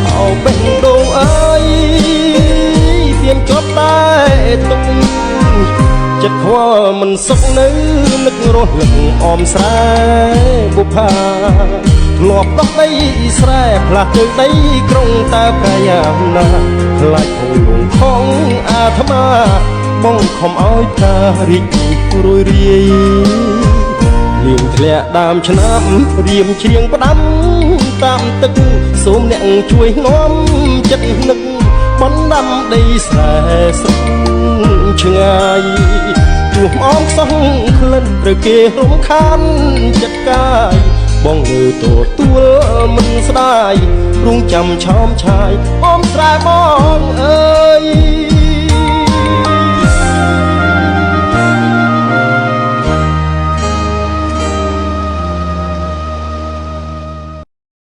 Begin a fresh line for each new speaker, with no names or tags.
เอาเป็นดวงเอ้ยเตรียมจบใต้ตุกចិត្តខ្វល់មិនសុខនៅនឹករស់លឹងអមស្រែបុប្ផាធ្លាប់ដោះដីស្រែផ្លាស់ទៅដីក្រុងតើប្រយ៉ាណាខ្លាចហងលងខំអាត្មាបងខំឲ្យតារីករួយរាយលៀងធ្លាក់ដើមឆ្នាំរៀមជ្រៀងផ្ដាំតាមទឹកសូមអ្នកជួយនាំចិត្តនឹកបណ្ដាំដីស្រែស្រុកឆ្ងាយទោះអមសោះក្លិនត្រូវគេរំខានចិត្តកាយបងនៅទទួលមិនស្ដាយរងចាំឆោមឆាយអមស្រែបងអើយ